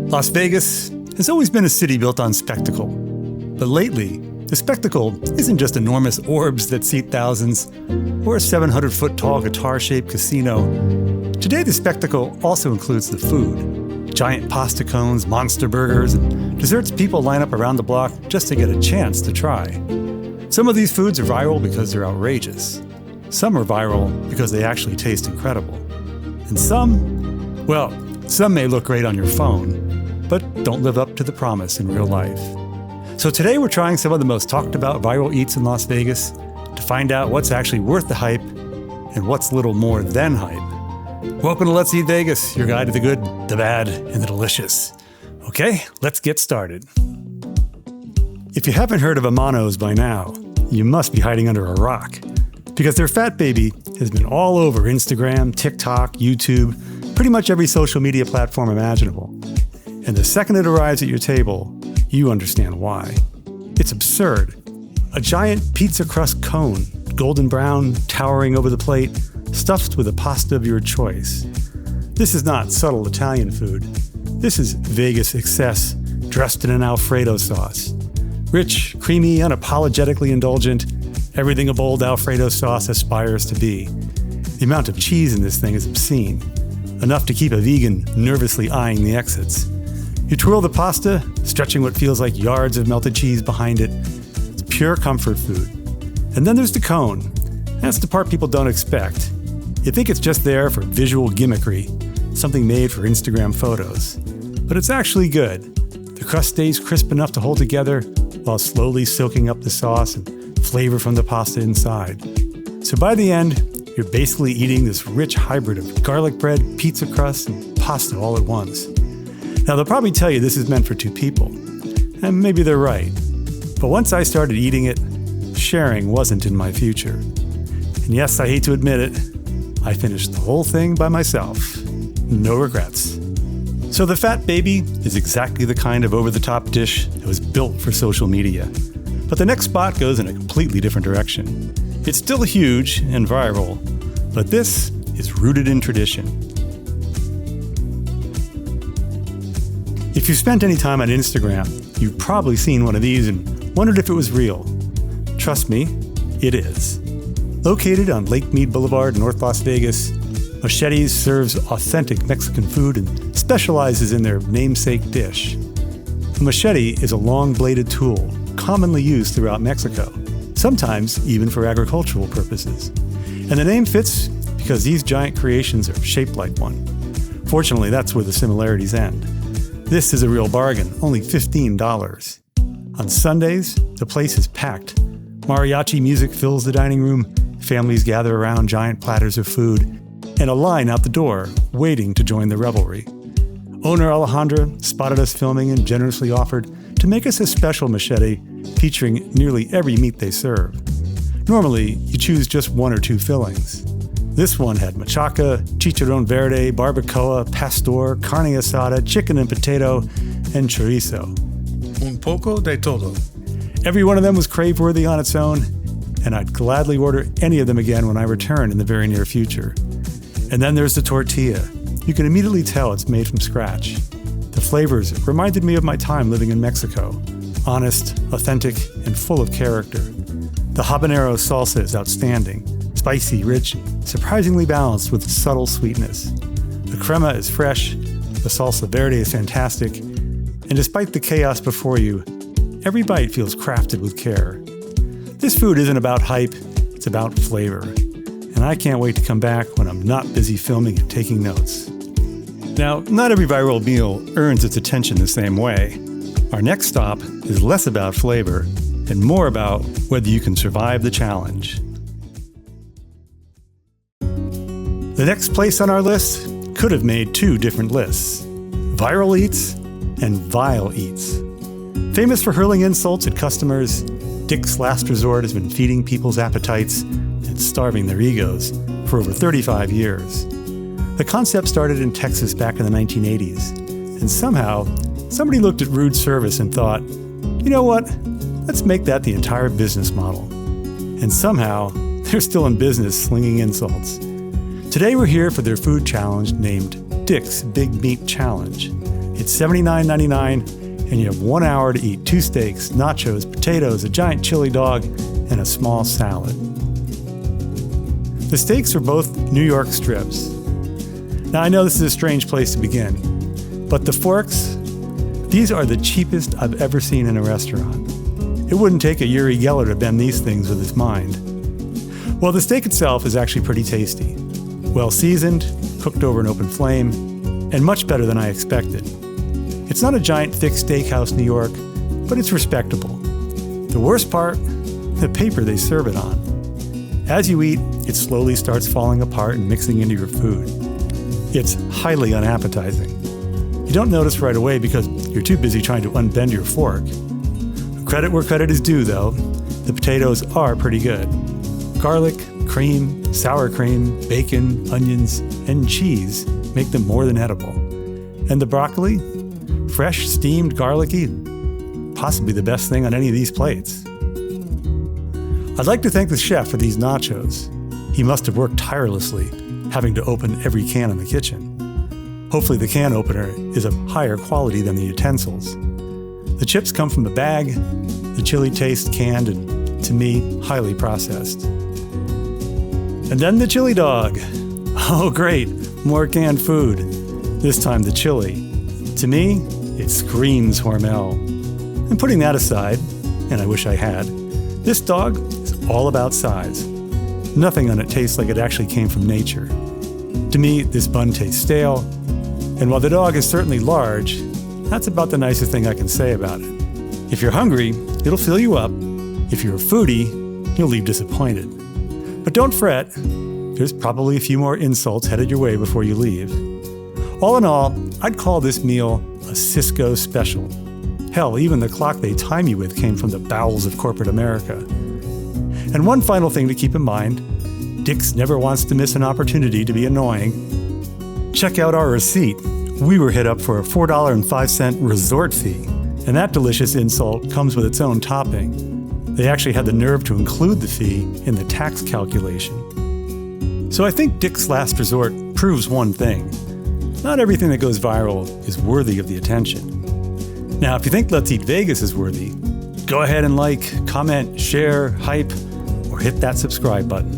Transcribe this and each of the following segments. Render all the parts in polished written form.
Las Vegas has always been a city built on spectacle. But lately, the spectacle isn't just enormous orbs that seat thousands or a 700-foot tall guitar-shaped casino. Today, the spectacle also includes the food. Giant pasta cones, monster burgers, and desserts people line up around the block just to get a chance to try. Some of these foods are viral because they're outrageous. Some are viral because they actually taste incredible. And some may look great on your phone, but don't live up to the promise in real life. So today we're trying some of the most talked about viral eats in Las Vegas to find out what's actually worth the hype and what's little more than hype. Welcome to Let's Eat Vegas, your guide to the good, the bad, and the delicious. Okay, let's get started. If you haven't heard of Amanos by now, you must be hiding under a rock, because their Fat Baby has been all over Instagram, TikTok, YouTube, pretty much every social media platform imaginable. And the second it arrives at your table, you understand why. It's absurd. A giant pizza crust cone, golden brown, towering over the plate, stuffed with a pasta of your choice. This is not subtle Italian food. This is Vegas excess dressed in an Alfredo sauce. Rich, creamy, unapologetically indulgent, everything a bold Alfredo sauce aspires to be. The amount of cheese in this thing is obscene, enough to keep a vegan nervously eyeing the exits. You twirl the pasta, stretching what feels like yards of melted cheese behind it. It's pure comfort food. And then there's the cone. That's the part people don't expect. You think it's just there for visual gimmickry, something made for Instagram photos. But it's actually good. The crust stays crisp enough to hold together while slowly soaking up the sauce and flavor from the pasta inside. So by the end, you're basically eating this rich hybrid of garlic bread, pizza crust, and pasta all at once. Now, they'll probably tell you this is meant for two people, and maybe they're right. But once I started eating it, sharing wasn't in my future. And yes, I hate to admit it, I finished the whole thing by myself. No regrets. So the Fat Baby is exactly the kind of over-the-top dish that was built for social media. But the next spot goes in a completely different direction. It's still huge and viral, but this is rooted in tradition. If you spent any time on Instagram, you've probably seen one of these and wondered if it was real. Trust me, it is. Located on Lake Mead Boulevard in North Las Vegas, Machetes serves authentic Mexican food and specializes in their namesake dish. A machete is a long-bladed tool commonly used throughout Mexico, sometimes even for agricultural purposes. And the name fits because these giant creations are shaped like one. Fortunately, that's where the similarities end. This is a real bargain, only $15. On Sundays, the place is packed. Mariachi music fills the dining room, families gather around giant platters of food, and a line out the door waiting to join the revelry. Owner Alejandra spotted us filming and generously offered to make us a special machete featuring nearly every meat they serve. Normally, you choose just one or two fillings. This one had machaca, chicharrón verde, barbacoa, pastor, carne asada, chicken and potato, and chorizo. Un poco de todo. Every one of them was crave-worthy on its own, and I'd gladly order any of them again when I return in the very near future. And then there's the tortilla. You can immediately tell it's made from scratch. The flavors reminded me of my time living in Mexico. Honest, authentic, and full of character. The habanero salsa is outstanding. Spicy, rich, surprisingly balanced with subtle sweetness. The crema is fresh, the salsa verde is fantastic, and despite the chaos before you, every bite feels crafted with care. This food isn't about hype, it's about flavor. And I can't wait to come back when I'm not busy filming and taking notes. Now, not every viral meal earns its attention the same way. Our next stop is less about flavor and more about whether you can survive the challenge. The next place on our list could have made two different lists: viral eats and vile eats. Famous for hurling insults at customers, Dick's Last Resort has been feeding people's appetites and starving their egos for over 35 years. The concept started in Texas back in the 1980s, and somehow, somebody looked at rude service and thought, you know what, let's make that the entire business model. And somehow, they're still in business slinging insults. Today we're here for their food challenge named Dick's Big Meat Challenge. It's $79.99, and you have 1 hour to eat 2 steaks, nachos, potatoes, a giant chili dog, and a small salad. The steaks are both New York strips. Now, I know this is a strange place to begin, but the forks, these are the cheapest I've ever seen in a restaurant. It wouldn't take a Uri Geller to bend these things with his mind. Well, the steak itself is actually pretty tasty. Well seasoned, cooked over an open flame, and much better than I expected. It's not a giant thick steakhouse New York, but it's respectable. The worst part, the paper they serve it on. As you eat, it slowly starts falling apart and mixing into your food. It's highly unappetizing. You don't notice right away because you're too busy trying to unbend your fork. Credit where credit is due, though. The potatoes are pretty good. Garlic, cream, sour cream, bacon, onions, and cheese make them more than edible. And the broccoli? Fresh, steamed, garlicky, possibly the best thing on any of these plates. I'd like to thank the chef for these nachos. He must have worked tirelessly, having to open every can in the kitchen. Hopefully the can opener is of higher quality than the utensils. The chips come from the bag, the chili tastes canned and, to me, highly processed. And then the chili dog. Oh great, more canned food. This time the chili. To me, it screams Hormel. And putting that aside, and I wish I had, this dog is all about size. Nothing on it tastes like it actually came from nature. To me, this bun tastes stale, and while the dog is certainly large, that's about the nicest thing I can say about it. If you're hungry, it'll fill you up. If you're a foodie, you'll leave disappointed. But don't fret, there's probably a few more insults headed your way before you leave. All in all, I'd call this meal a Sysco special. Hell, even the clock they time you with came from the bowels of corporate America. And one final thing to keep in mind, Dick's never wants to miss an opportunity to be annoying. Check out our receipt. We were hit up for a $4.05 resort fee, and that delicious insult comes with its own topping. They actually had the nerve to include the fee in the tax calculation. So I think Dick's Last Resort proves one thing. Not everything that goes viral is worthy of the attention. Now, if you think Let's Eat Vegas is worthy, go ahead and like, comment, share, hype, or hit that subscribe button.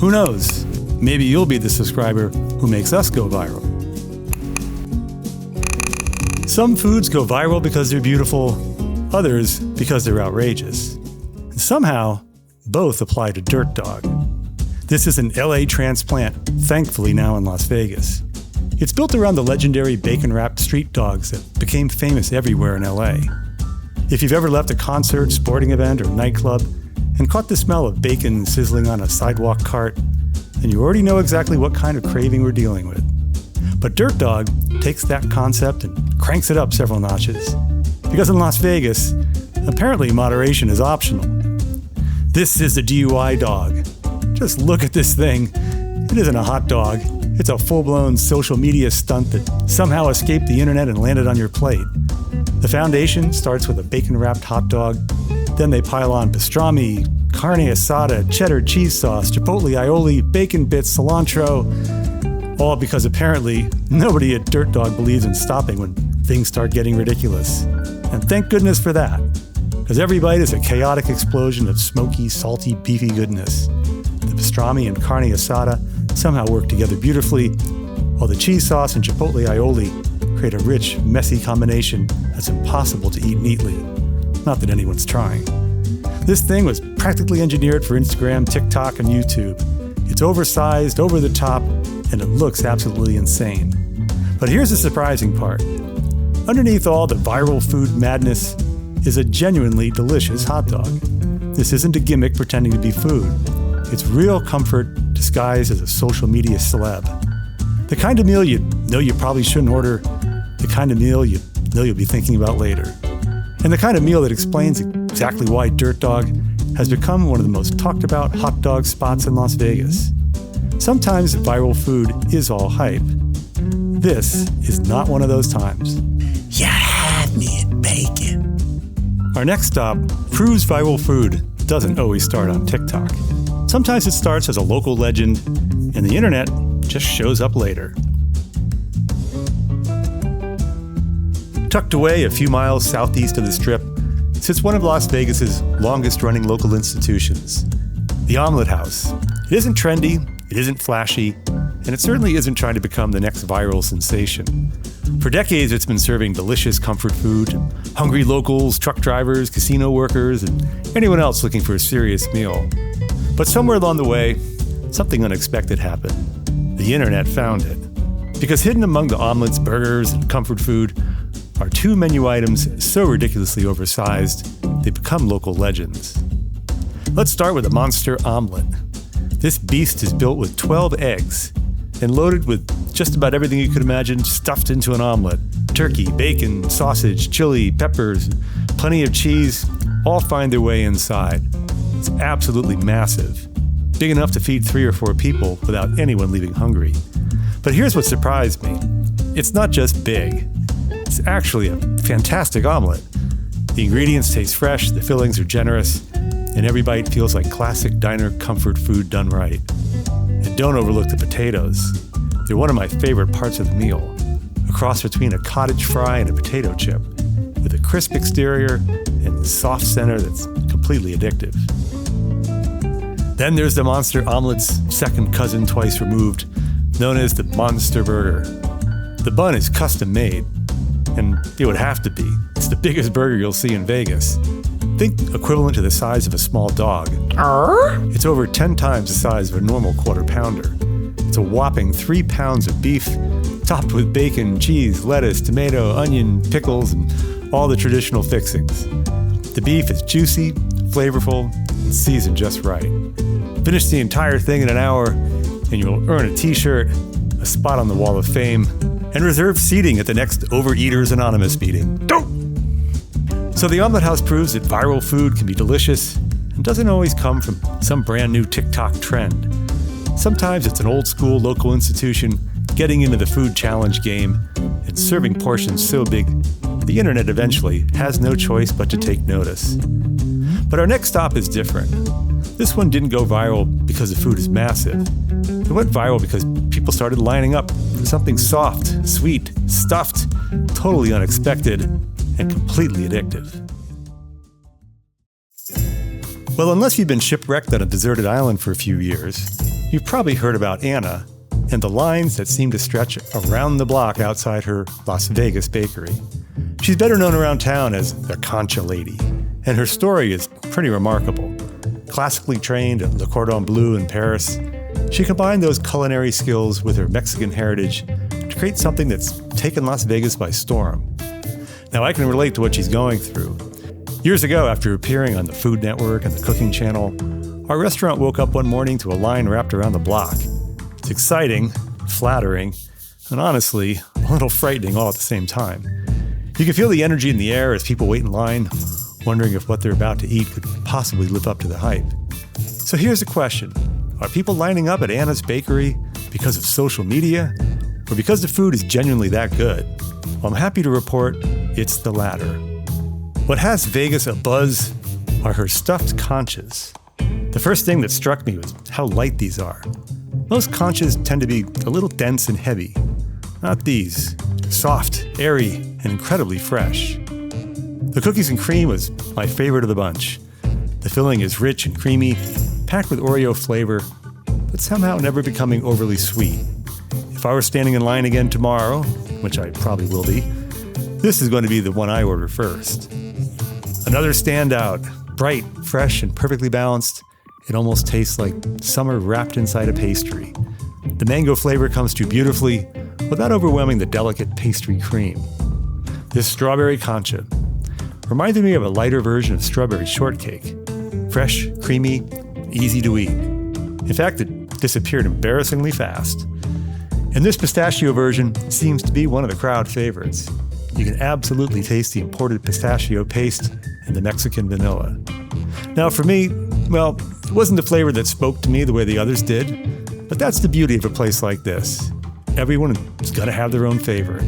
Who knows? Maybe you'll be the subscriber who makes us go viral. Some foods go viral because they're beautiful, others because they're outrageous. And somehow, both apply to Dirt Dog. This is an LA transplant, thankfully now in Las Vegas. It's built around the legendary bacon-wrapped street dogs that became famous everywhere in LA. If you've ever left a concert, sporting event, or nightclub and caught the smell of bacon sizzling on a sidewalk cart, then you already know exactly what kind of craving we're dealing with. But Dirt Dog takes that concept and cranks it up several notches. Because in Las Vegas, apparently moderation is optional. This is the DUI dog. Just look at this thing. It isn't a hot dog. It's a full-blown social media stunt that somehow escaped the internet and landed on your plate. The foundation starts with a bacon-wrapped hot dog. Then they pile on pastrami, carne asada, cheddar cheese sauce, chipotle aioli, bacon bits, cilantro. All because apparently nobody at Dirt Dog believes in stopping when things start getting ridiculous. And thank goodness for that, because every bite is a chaotic explosion of smoky, salty, beefy goodness. The pastrami and carne asada somehow work together beautifully, while the cheese sauce and chipotle aioli create a rich, messy combination that's impossible to eat neatly. Not that anyone's trying. This thing was practically engineered for Instagram, TikTok, and YouTube. It's oversized, over the top, and it looks absolutely insane. But here's the surprising part. Underneath all the viral food madness is a genuinely delicious hot dog. This isn't a gimmick pretending to be food. It's real comfort disguised as a social media celeb. The kind of meal you know you probably shouldn't order, the kind of meal you know you'll be thinking about later. And the kind of meal that explains exactly why Dirt Dog has become one of the most talked about hot dog spots in Las Vegas. Sometimes viral food is all hype. This is not one of those times. You had me at bacon. Our next stop proves viral food doesn't always start on TikTok. Sometimes it starts as a local legend, and the internet just shows up later. Tucked away a few miles southeast of the Strip sits one of Las Vegas's longest-running local institutions, the Omelet House. It isn't trendy, it isn't flashy, and it certainly isn't trying to become the next viral sensation. For decades, it's been serving delicious comfort food to hungry locals, truck drivers, casino workers, and anyone else looking for a serious meal. But somewhere along the way, something unexpected happened. The internet found it. Because hidden among the omelets, burgers, and comfort food are two menu items so ridiculously oversized, they become local legends. Let's start with a monster omelet. This beast is built with 12 eggs and loaded with just about everything you could imagine stuffed into an omelet. Turkey, bacon, sausage, chili, peppers, plenty of cheese, all find their way inside. It's absolutely massive, big enough to feed 3 or 4 people without anyone leaving hungry. But here's what surprised me. It's not just big. It's actually a fantastic omelet. The ingredients taste fresh, the fillings are generous, and every bite feels like classic diner comfort food done right. And don't overlook the potatoes. They're one of my favorite parts of the meal, a cross between a cottage fry and a potato chip, with a crisp exterior and a soft center that's completely addictive. Then there's the monster omelet's second cousin twice removed, known as the Monster Burger. The bun is custom made, and it would have to be. It's the biggest burger you'll see in Vegas. Think equivalent to the size of a small dog. It's over 10 times the size of a normal quarter pounder. It's a whopping 3 pounds of beef, topped with bacon, cheese, lettuce, tomato, onion, pickles, and all the traditional fixings. The beef is juicy, flavorful, and seasoned just right. Finish the entire thing in an hour, and you'll earn a t-shirt, a spot on the Wall of Fame, and reserved seating at the next Overeaters Anonymous meeting. So the Omelet House proves that viral food can be delicious and doesn't always come from some brand new TikTok trend. Sometimes it's an old school local institution getting into the food challenge game and serving portions so big the internet eventually has no choice but to take notice. But our next stop is different. This one didn't go viral because the food is massive. It went viral because people started lining up for something soft, sweet, stuffed, totally unexpected, and completely addictive. Well, unless you've been shipwrecked on a deserted island for a few years, you've probably heard about Anna and the lines that seem to stretch around the block outside her Las Vegas bakery. She's better known around town as the Concha Lady, and her story is pretty remarkable. Classically trained at Le Cordon Bleu in Paris, she combined those culinary skills with her Mexican heritage to create something that's taken Las Vegas by storm. Now, I can relate to what she's going through. Years ago, after appearing on the Food Network and the Cooking Channel, our restaurant woke up one morning to a line wrapped around the block. It's exciting, flattering, and honestly, a little frightening all at the same time. You can feel the energy in the air as people wait in line, wondering if what they're about to eat could possibly live up to the hype. So here's the question. Are people lining up at Anna's Bakery because of social media, or because the food is genuinely that good? Well, I'm happy to report it's the latter. What has Vegas abuzz are her stuffed conchas. The first thing that struck me was how light these are. Most conchas tend to be a little dense and heavy. Not these. Soft, airy, and incredibly fresh. The cookies and cream was my favorite of the bunch. The filling is rich and creamy, packed with Oreo flavor, but somehow never becoming overly sweet. If I were standing in line again tomorrow, which I probably will be, this is going to be the one I order first. Another standout, bright, fresh, and perfectly balanced. It almost tastes like summer wrapped inside a pastry. The mango flavor comes through beautifully without overwhelming the delicate pastry cream. This strawberry concha reminded me of a lighter version of strawberry shortcake. Fresh, creamy, easy to eat. In fact, it disappeared embarrassingly fast. And this pistachio version seems to be one of the crowd favorites. You can absolutely taste the imported pistachio paste and the Mexican vanilla. Now for me, well, it wasn't the flavor that spoke to me the way the others did, but that's the beauty of a place like this. Everyone is going to have their own favorite.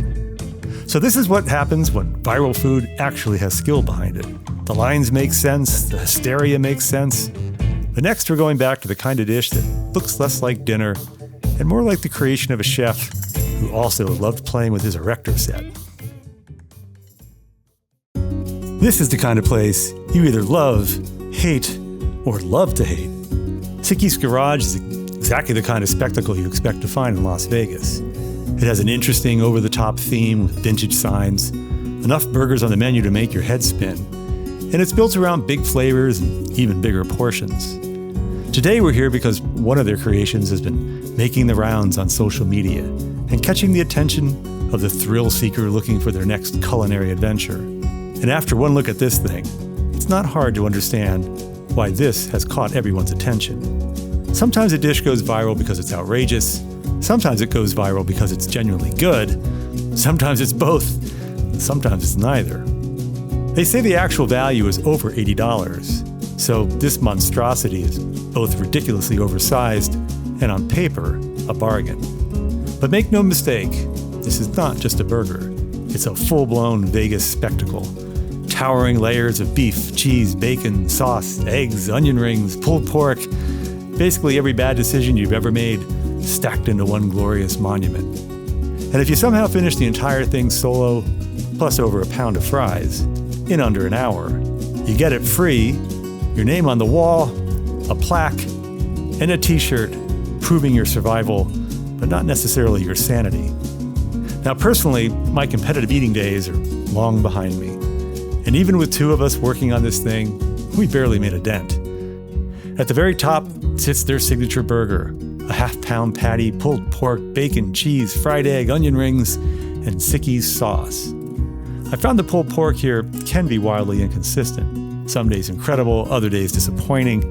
So this is what happens when viral food actually has skill behind it. The lines make sense, the hysteria makes sense. But next we're going back to the kind of dish that looks less like dinner and more like the creation of a chef who also loved playing with his erector set. This is the kind of place you either love, hate, or love to hate. Sicky's Garage is exactly the kind of spectacle you expect to find in Las Vegas. It has an interesting over-the-top theme with vintage signs, enough burgers on the menu to make your head spin, and it's built around big flavors and even bigger portions. Today we're here because one of their creations has been making the rounds on social media and catching the attention of the thrill seeker looking for their next culinary adventure. And after one look at this thing, it's not hard to understand why this has caught everyone's attention. Sometimes a dish goes viral because it's outrageous. Sometimes it goes viral because it's genuinely good. Sometimes it's both. Sometimes it's neither. They say the actual value is over $80, so this monstrosity is both ridiculously oversized and on paper, a bargain. But make no mistake, this is not just a burger. It's a full-blown Vegas spectacle. Towering layers of beef, cheese, bacon, sauce, eggs, onion rings, pulled pork, basically every bad decision you've ever made stacked into one glorious monument. And if you somehow finish the entire thing solo, plus over a pound of fries, in under an hour, you get it free, your name on the wall, a plaque, and a t-shirt proving your survival, but not necessarily your sanity. Now personally, my competitive eating days are long behind me. And even with two of us working on this thing, we barely made a dent. At the very top sits their signature burger, a half-pound patty, pulled pork, bacon, cheese, fried egg, onion rings, and Sicky's sauce. I found the pulled pork here can be wildly inconsistent. Some days incredible, other days disappointing.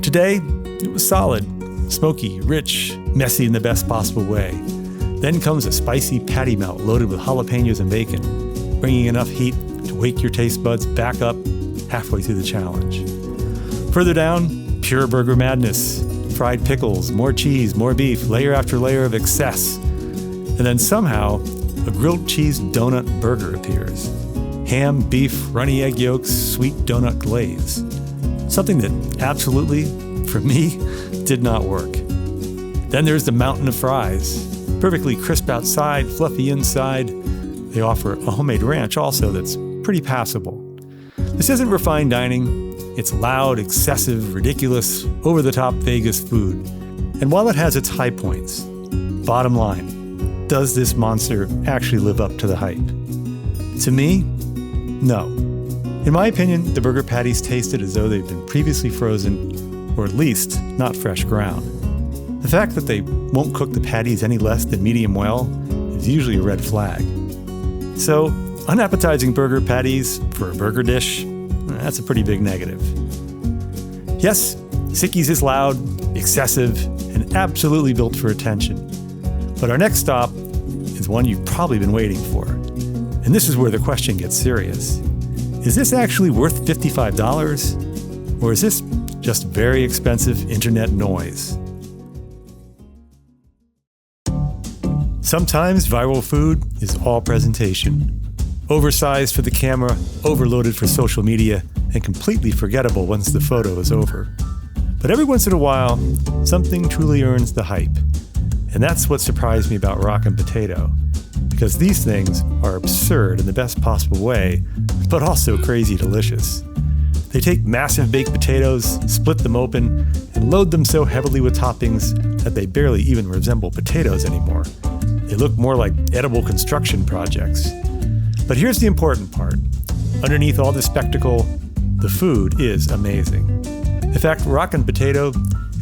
Today, it was solid, smoky, rich, messy in the best possible way. Then comes a spicy patty melt loaded with jalapenos and bacon, bringing enough heat to wake your taste buds back up halfway through the challenge. Further down, pure burger madness. Fried pickles, more cheese, more beef, layer after layer of excess. And then somehow, a grilled cheese donut burger appears. Ham, beef, runny egg yolks, sweet donut glaze. Something that absolutely, for me, did not work. Then there's the mountain of fries. Perfectly crisp outside, fluffy inside. They offer a homemade ranch also that's pretty passable. This isn't refined dining. It's loud, excessive, ridiculous, over-the-top Vegas food. And while it has its high points, bottom line, does this monster actually live up to the hype? To me, no. In my opinion, the burger patties tasted as though they've been previously frozen, or at least not fresh ground. The fact that they won't cook the patties any less than medium well is usually a red flag. So, unappetizing burger patties for a burger dish, that's a pretty big negative. Yes, Sicky's is loud, excessive, and absolutely built for attention. But our next stop is one you've probably been waiting for. And this is where the question gets serious. Is this actually worth $55? Or is this just very expensive internet noise? Sometimes viral food is all presentation. Oversized for the camera, overloaded for social media, and completely forgettable once the photo is over. But every once in a while, something truly earns the hype. And that's what surprised me about Rockin' Potato. Because these things are absurd in the best possible way, but also crazy delicious. They take massive baked potatoes, split them open, and load them so heavily with toppings that they barely even resemble potatoes anymore. They look more like edible construction projects. But here's the important part. Underneath all the spectacle, the food is amazing. In fact, Rockin' Potato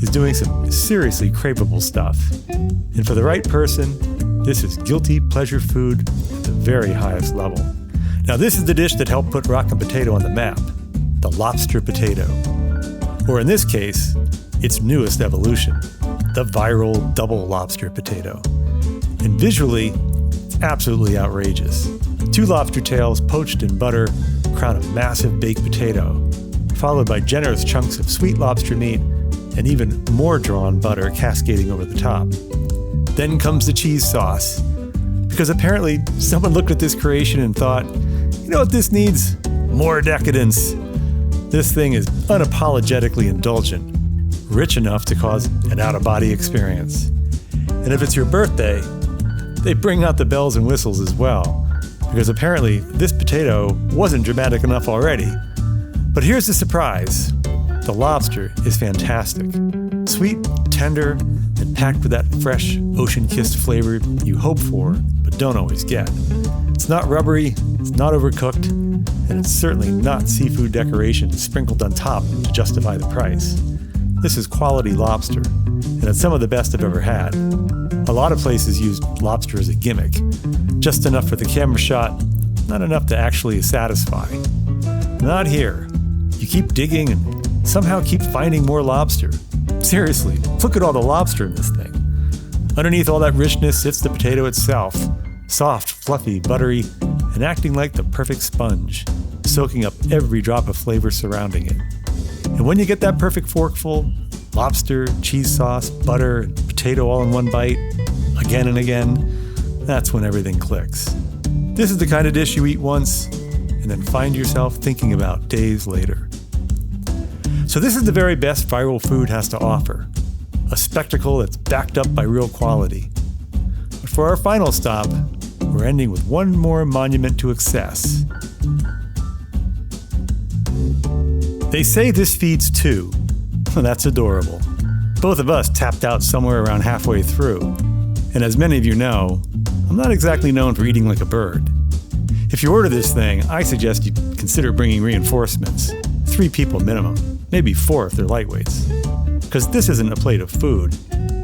is doing some seriously craveable stuff. And for the right person, this is guilty pleasure food at the very highest level. Now this is the dish that helped put Rockin' Potato on the map, the lobster potato. Or in this case, its newest evolution, the viral double lobster potato. And visually, it's absolutely outrageous. 2 lobster tails poached in butter crown a massive baked potato, followed by generous chunks of sweet lobster meat and even more drawn butter cascading over the top. Then comes the cheese sauce, because apparently someone looked at this creation and thought, you know what this needs? More decadence. This thing is unapologetically indulgent, rich enough to cause an out-of-body experience. And if it's your birthday, they bring out the bells and whistles as well, because apparently this potato wasn't dramatic enough already. But here's the surprise. The lobster is fantastic. Sweet, tender, and packed with that fresh, ocean-kissed flavor you hope for, but don't always get. It's not rubbery, it's not overcooked, and it's certainly not seafood decoration sprinkled on top to justify the price. This is quality lobster, and it's some of the best I've ever had. A lot of places use lobster as a gimmick, just enough for the camera shot, not enough to actually satisfy. Not here. You keep digging and somehow keep finding more lobster. Seriously, look at all the lobster in this thing. Underneath all that richness sits the potato itself, soft, fluffy, buttery, and acting like the perfect sponge, soaking up every drop of flavor surrounding it. And when you get that perfect forkful, lobster, cheese sauce, butter, and potato all in one bite, again and again, that's when everything clicks. This is the kind of dish you eat once and then find yourself thinking about days later. So this is the very best viral food has to offer, a spectacle that's backed up by real quality. But for our final stop, we're ending with one more monument to excess. They say this feeds two. That's adorable. Both of us tapped out somewhere around halfway through. And as many of you know, I'm not exactly known for eating like a bird. If you order this thing, I suggest you consider bringing reinforcements. 3 people minimum, maybe 4 if they're lightweights. Because this isn't a plate of food,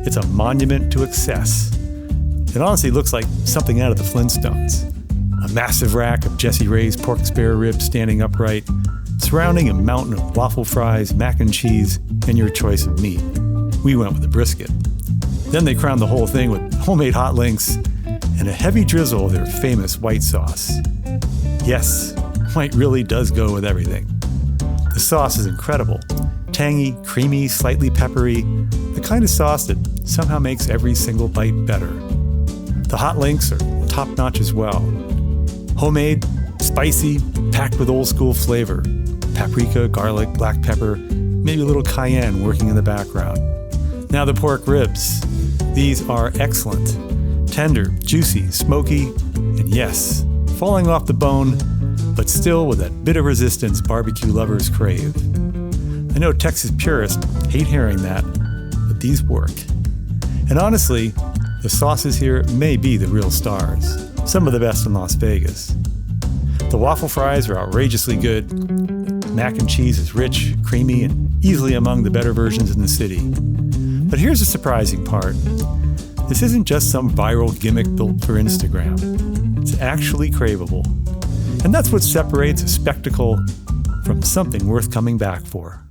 it's a monument to excess. It honestly looks like something out of the Flintstones. A massive rack of Jessie Rae's pork spare ribs standing upright, surrounding a mountain of waffle fries, mac and cheese, and your choice of meat. We went with a brisket. Then they crowned the whole thing with homemade hot links and a heavy drizzle of their famous white sauce. Yes, white really does go with everything. The sauce is incredible. Tangy, creamy, slightly peppery, the kind of sauce that somehow makes every single bite better. The hot links are top-notch as well. Homemade, spicy, packed with old-school flavor. Paprika, garlic, black pepper, maybe a little cayenne working in the background. Now the pork ribs. These are excellent. Tender, juicy, smoky, and yes, falling off the bone, but still with that bit of resistance barbecue lovers crave. I know Texas purists hate hearing that, but these work. And honestly, the sauces here may be the real stars, some of the best in Las Vegas. The waffle fries are outrageously good. Mac and cheese is rich, creamy, and easily among the better versions in the city. But here's the surprising part. This isn't just some viral gimmick built for Instagram. It's actually craveable. And that's what separates a spectacle from something worth coming back for.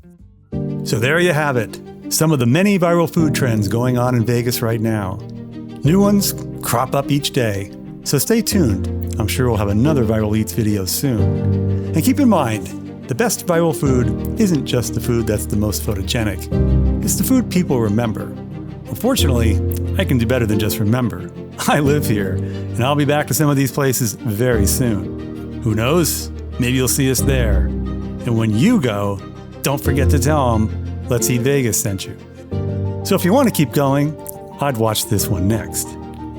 So there you have it. Some of the many viral food trends going on in Vegas right now. New ones crop up each day. So stay tuned. I'm sure we'll have another Viral Eats video soon. And keep in mind, the best viral food isn't just the food that's the most photogenic. It's the food people remember. Unfortunately, I can do better than just remember. I live here, and I'll be back to some of these places very soon. Who knows? Maybe you'll see us there. And when you go, don't forget to tell them, Let's Eat Vegas sent you. So if you want to keep going, I'd watch this one next.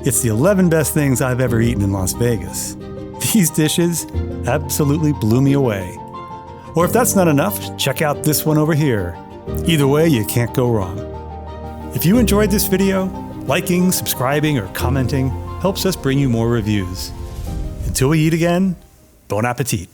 It's the 11 best things I've ever eaten in Las Vegas. These dishes absolutely blew me away. Or if that's not enough, check out this one over here. Either way, you can't go wrong. If you enjoyed this video, liking, subscribing, or commenting helps us bring you more reviews. Until we eat again, bon appetit.